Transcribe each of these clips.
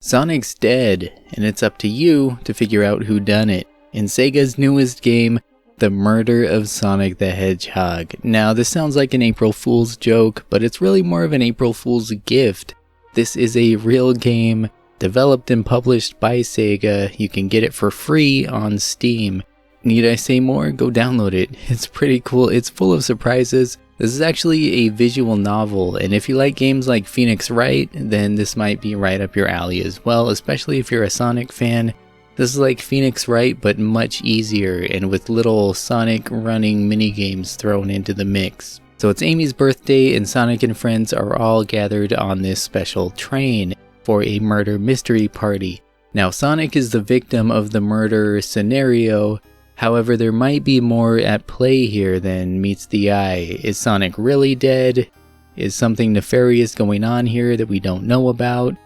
Sonic's dead, and it's up to you to figure out who done it. In Sega's newest game, The Murder of Sonic the Hedgehog. Now, this sounds like an April Fool's joke, but it's really more of an April Fool's gift. This is a real game developed and published by Sega. You can get it for free on Steam. Need I say more? Go download it. It's pretty cool. It's full of surprises. This is actually a visual novel, and if you like games like Phoenix Wright, then this might be right up your alley as well, especially if you're a Sonic fan. This is like Phoenix Wright, but much easier, and with little Sonic running minigames thrown into the mix. So it's Amy's birthday, and Sonic and friends are all gathered on this special train for a murder mystery party. Now, Sonic is the victim of the murder scenario. However, there might be more at play here than meets the eye. Is Sonic really dead? Is something nefarious going on here that we don't know about?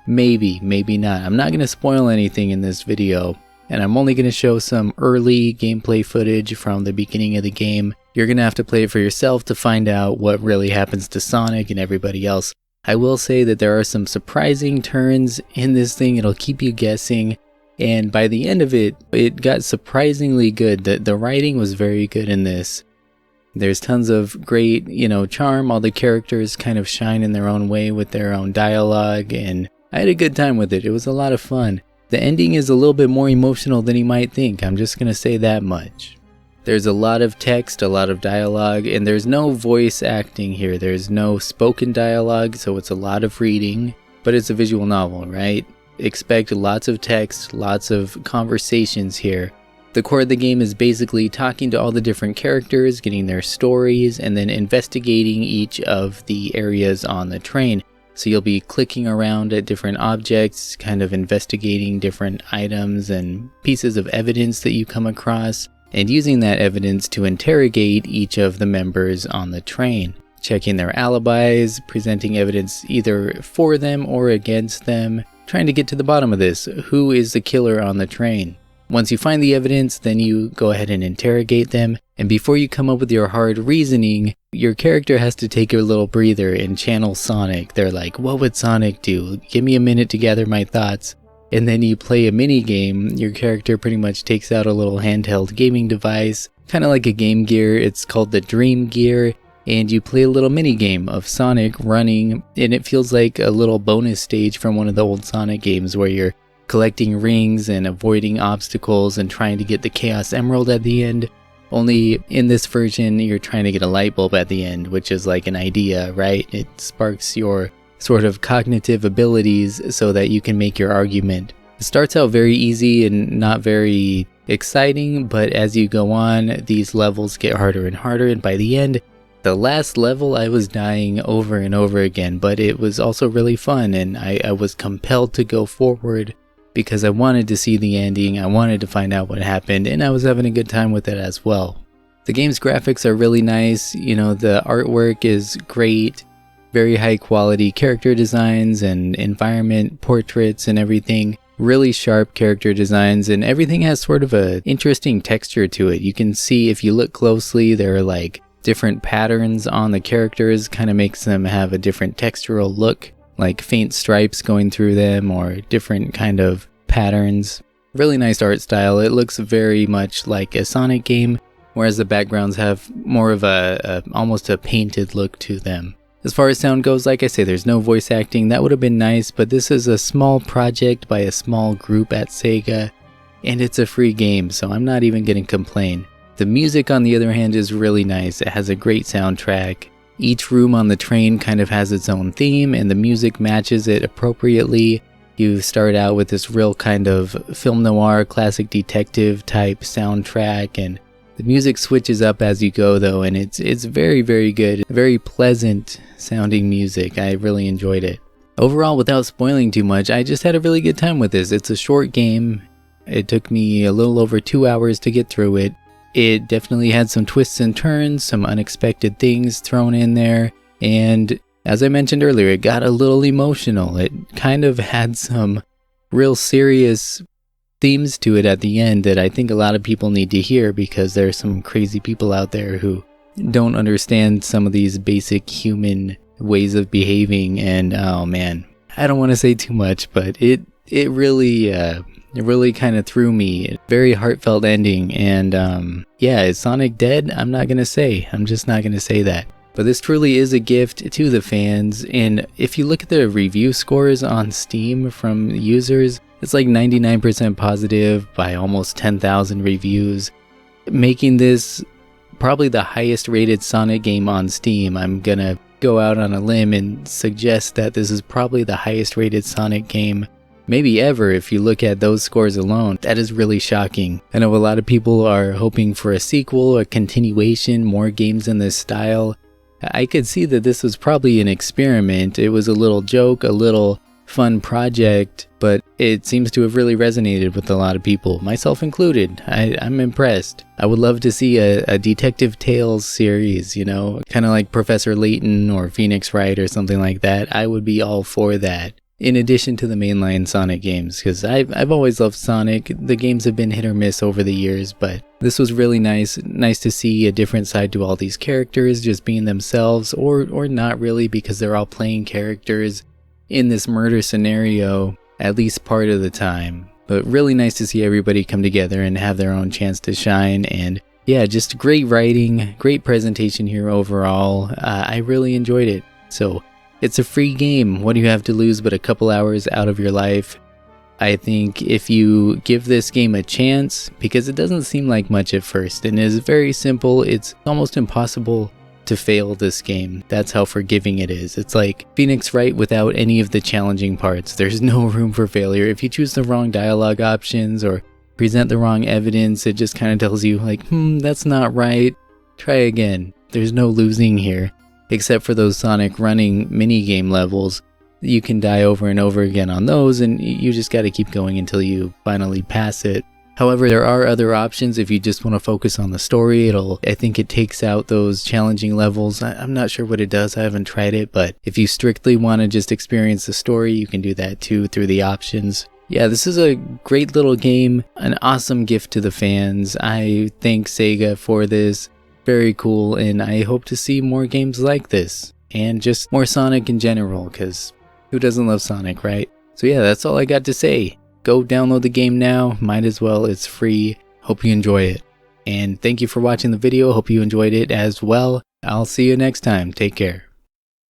Maybe, maybe not. I'm not going to spoil anything in this video, and I'm only going to show some early gameplay footage from the beginning of the game. You're going to have to play it for yourself to find out what really happens to Sonic and everybody else. I will say that there are some surprising turns in this thing. It'll keep you guessing. And by the end of it, it got surprisingly good. The writing was very good in this. There's tons of great, charm. All the characters kind of shine in their own way with their own dialogue, and I had a good time with it. It was a lot of fun. The ending is a little bit more emotional than you might think. I'm just going to say that much. There's a lot of text, a lot of dialogue, and there's no voice acting here. There's no spoken dialogue, so it's a lot of reading, but it's a visual novel, right? Expect lots of text, lots of conversations here. The core of the game is basically talking to all the different characters, getting their stories, and then investigating each of the areas on the train. So you'll be clicking around at different objects, kind of investigating different items and pieces of evidence that you come across, and using that evidence to interrogate each of the members on the train. Checking their alibis, presenting evidence either for them or against them, trying to get to the bottom of this. Who is the killer on the train? Once you find the evidence, then you go ahead and interrogate them. And before you come up with your hard reasoning, your character has to take a little breather and channel Sonic. They're like, what would Sonic do? Give me a minute to gather my thoughts. And then you play a mini game. Your character pretty much takes out a little handheld gaming device, kind of like a Game Gear. It's called the Dream Gear. And you play a little mini game of Sonic running, and it feels like a little bonus stage from one of the old Sonic games where you're collecting rings and avoiding obstacles and trying to get the Chaos Emerald at the end. Only in this version, you're trying to get a light bulb at the end, which is like an idea, right? It sparks your sort of cognitive abilities so that you can make your argument. It starts out very easy and not very exciting, but as you go on, these levels get harder and harder, and by the end, the last level I was dying over and over again, but it was also really fun, and I was compelled to go forward because I wanted to see the ending, I wanted to find out what happened, and I was having a good time with it as well. The game's graphics are really nice, the artwork is great, very high quality character designs and environment portraits and everything. Really sharp character designs, and everything has sort of a interesting texture to it. You can see if you look closely, there are like different patterns on the characters, kind of makes them have a different textural look, like faint stripes going through them or different kind of patterns. Really nice art style. It looks very much like a Sonic game, whereas the backgrounds have more of almost a painted look to them. As far as sound goes, like I say, there's no voice acting. That would have been nice, but this is a small project by a small group at Sega, and it's a free game, so I'm not even going to complain. The music, on the other hand, is really nice. It has a great soundtrack. Each room on the train kind of has its own theme, and the music matches it appropriately. You start out with this real kind of film noir, classic detective type soundtrack, and the music switches up as you go, though, and it's very, very good. Very pleasant sounding music. I really enjoyed it. Overall, without spoiling too much, I just had a really good time with this. It's a short game. It took me a little over 2 hours to get through it. It definitely had some twists and turns, some unexpected things thrown in there, and as I mentioned earlier, it got a little emotional. It kind of had some real serious themes to it at the end that I think a lot of people need to hear, because there are some crazy people out there who don't understand some of these basic human ways of behaving, and oh man, I don't want to say too much, but it really kind of threw me. Very heartfelt ending, and yeah, is Sonic dead? I'm not gonna say. I'm just not gonna say that. But this truly is a gift to the fans, and if you look at the review scores on Steam from users, it's like 99% positive by almost 10,000 reviews, making this probably the highest rated Sonic game on Steam. I'm gonna go out on a limb and suggest that this is probably the highest rated Sonic game maybe ever if you look at those scores alone. That is really shocking. I know a lot of people are hoping for a sequel, a continuation, more games in this style. I could see that this was probably an experiment. It was a little joke, a little fun project, but it seems to have really resonated with a lot of people, myself included. I'm impressed. I would love to see a Detective Tales series, you know, kind of like Professor Layton or Phoenix Wright or something like that. I would be all for that. In addition to the mainline Sonic games, because I've always loved Sonic. The games have been hit or miss over the years, but this was really nice to see a different side to all these characters, just being themselves, or not really, because they're all playing characters in this murder scenario, at least part of the time. But really nice to see everybody come together and have their own chance to shine, and yeah, just great writing, great presentation here overall. I really enjoyed it. So it's a free game. What do you have to lose but a couple hours out of your life? I think if you give this game a chance, because it doesn't seem like much at first, and it is very simple, it's almost impossible to fail this game. That's how forgiving it is. It's like Phoenix Wright without any of the challenging parts. There's no room for failure. If you choose the wrong dialogue options or present the wrong evidence, it just kind of tells you like, that's not right. Try again. There's no losing here. Except for those Sonic running minigame levels. You can die over and over again on those, and you just gotta keep going until you finally pass it. However, there are other options if you just want to focus on the story. I think it takes out those challenging levels. I'm not sure what it does, I haven't tried it, but if you strictly want to just experience the story, you can do that too through the options. Yeah, this is a great little game, an awesome gift to the fans. I thank Sega for this. Very cool, and I hope to see more games like this, and just more Sonic in general, because who doesn't love Sonic, right? So yeah, that's all I got to say. Go download the game now, might as well, it's free. Hope you enjoy it. And thank you for watching the video, hope you enjoyed it as well. I'll see you next time, take care.